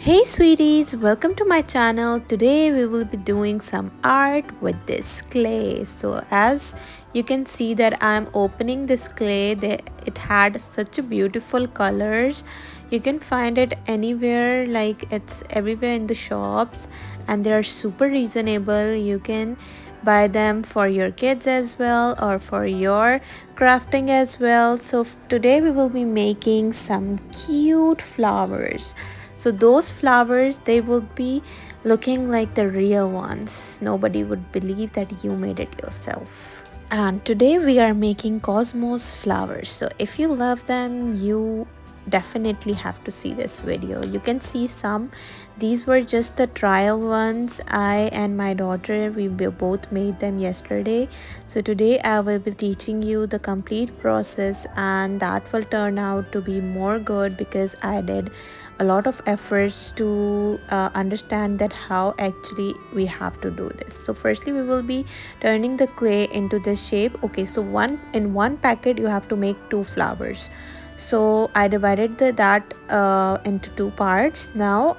Hey sweeties, welcome to my channel. Today we will be doing some art with this clay. So as you can see that I'm opening this clay, it had such a beautiful colors. You can find it anywhere, like it's everywhere in the shops, and they are super reasonable. You can buy them for your kids as well or for your crafting as well. So today we will be making some cute flowers. So those flowers, they will be looking like the real ones. Nobody would believe that you made it yourself. And today we are making CoSmos flowers. So if you love them, you definitely have to see this video. You can see some. These were just the trial ones. I and my daughter, we both made them yesterday. So today I will be teaching you the complete process, and that will turn out to be more good because I did a lot of efforts to understand that how actually we have to do this. So firstly we will be turning the clay into this shape. Okay, so in one packet you have to make 2 flowers. So I divided that into 2 parts. Now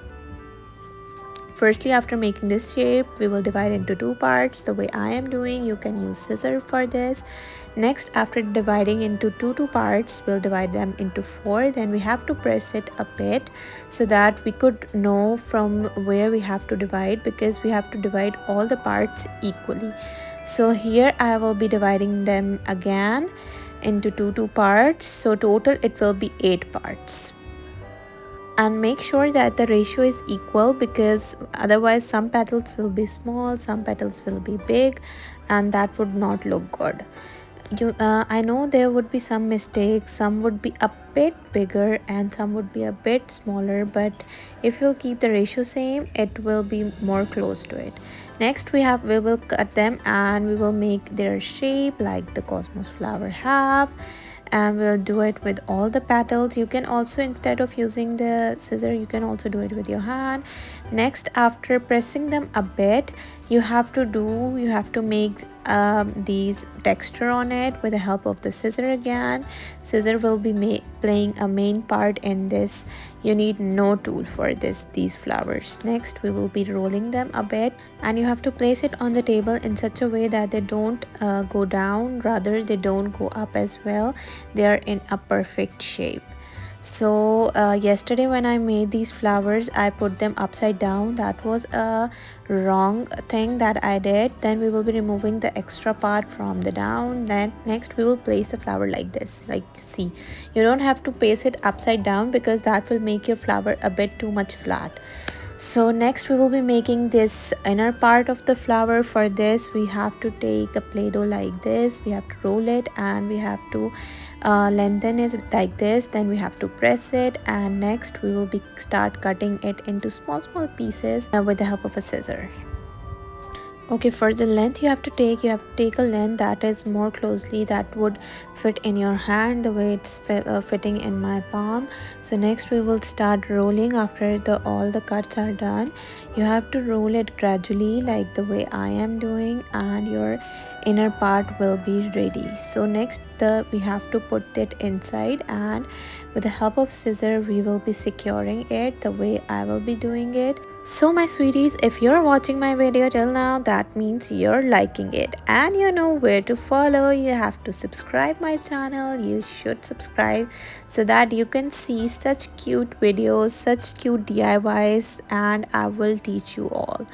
firstly, after making this shape, we will divide into 2 parts the way I am doing. You can use scissor for this. Next, after dividing into two parts, we'll divide them into 4. Then we have to press it a bit so that we could know from where we have to divide, because we have to divide all the parts equally. So here I will be dividing them again into two parts. So total it will be 8 parts. And make sure that the ratio is equal, because otherwise some petals will be small, some petals will be big, and that would not look good. I know there would be some mistakes. Some would be a bit bigger and some would be a bit smaller, but if you'll keep the ratio same, it will be more close to it. Next we will cut them and we will make their shape like the CoSmos flower have, and we'll do it with all the petals. You can also, instead of using the scissor, you can also do it with your hand. Next, after pressing them a bit, you have to make these texture on it with the help of the scissor again. Scissor will be playing a main part in this. You need no tool for these flowers. Next we will be rolling them a bit, and you have to place it on the table in such a way that they don't go down, rather they don't go up as well. They are in a perfect shape. So yesterday when I made these flowers, I put them upside down. That was a wrong thing that I did. Then we will be removing the extra part from the down. Then next we will place the flower like this. Like, see, you don't have to place it upside down because that will make your flower a bit too much flat. So next we will be making this inner part of the flower. For this we have to take a play-doh like this. We have to roll it and we have to lengthen it like this. Then we have to press it, and next we will be start cutting it into small pieces with the help of a scissor. Okay, for the length you have to take a length that is more closely that would fit in your hand the way it's fitting in my palm. So next we will start rolling. After all the cuts are done, you have to roll it gradually like the way I am doing, and your inner part will be ready. So next we have to put it inside, and with the help of scissor we will be securing it the way I will be doing it. So my sweeties, if you're watching my video till now, that means you're liking it and you know where to follow. You have to subscribe my channel. You should subscribe so that you can see such cute videos, such cute DIYs, and I will teach you all.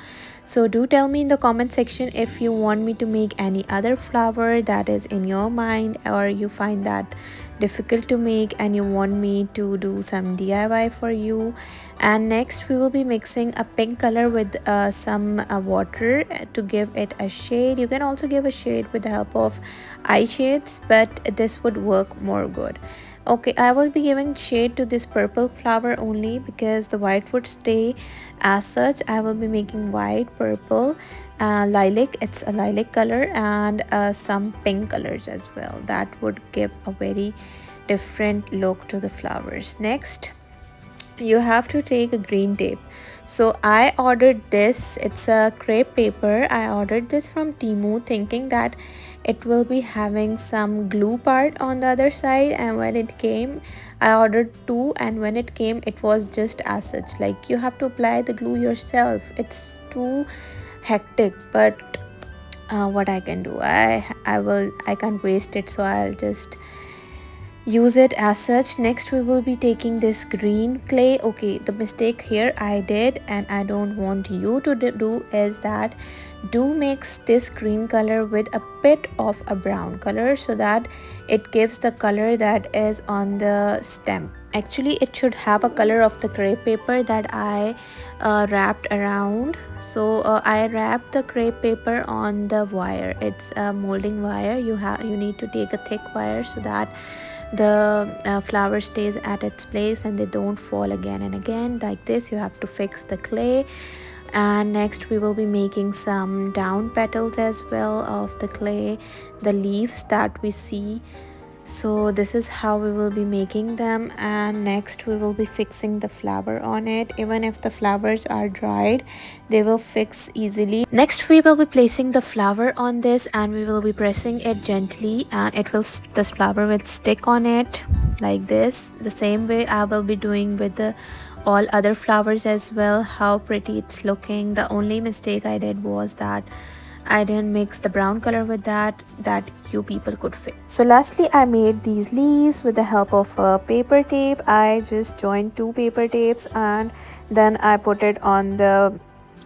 So do tell me in the comment section if you want me to make any other flower that is in your mind, or you find that difficult to make and you want me to do some DIY for you. And next we will be mixing a pink color with some water to give it a shade. You can also give a shade with the help of eye shades, but this would work more good. Okay, I will be giving shade to this purple flower only because the white would stay as such. I will be making white, purple, lilac, it's a lilac color, and some pink colors as well. That would give a very different look to the flowers. Next you have to take a green tape. So I ordered this. It's a crepe paper. I ordered this from Temu thinking that it will be having some glue part on the other side, and when it came, I ordered two, and when it came it was just as such, like you have to apply the glue yourself. It's too hectic, but what I can do, I can't waste it, so I'll just use it as such. Next we will be taking this green clay. Okay, the mistake here I did and I don't want you to do is that do mix this green color with a bit of a brown color so that it gives the color that is on the stem. Actually it should have a color of the crepe paper that I wrapped around. So I wrapped the crepe paper on the wire. It's a molding wire. You need to take a thick wire so that the flower stays at its place and they don't fall again and again. Like this you have to fix the clay. And next we will be making some down petals as well of the clay, the leaves that we see. So this is how we will be making them, and next we will be fixing the flower on it. Even if the flowers are dried, they will fix easily. Next we will be placing the flower on this and we will be pressing it gently, and this flower will stick on it like this. The same way I will be doing with the all other flowers as well. How pretty it's looking. The only mistake I did was that I didn't mix the brown color with that you people could fix. So lastly I made these leaves with the help of a paper tape. I just joined two paper tapes and then I put it on the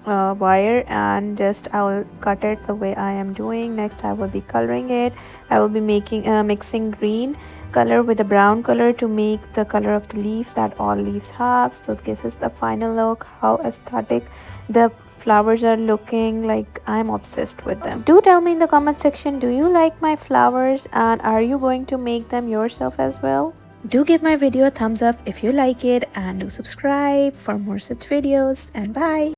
wire, and just I'll cut it the way I am doing. Next I will be coloring it. I will be making mixing green color with the brown color to make the color of the leaf that all leaves have. So this is the final look, how aesthetic the flowers are looking. Like, I'm obsessed with them. Do tell me in the comment section, do you like my flowers and are you going to make them yourself as well? Do give my video a thumbs up if you like it, and do subscribe for more such videos, and bye.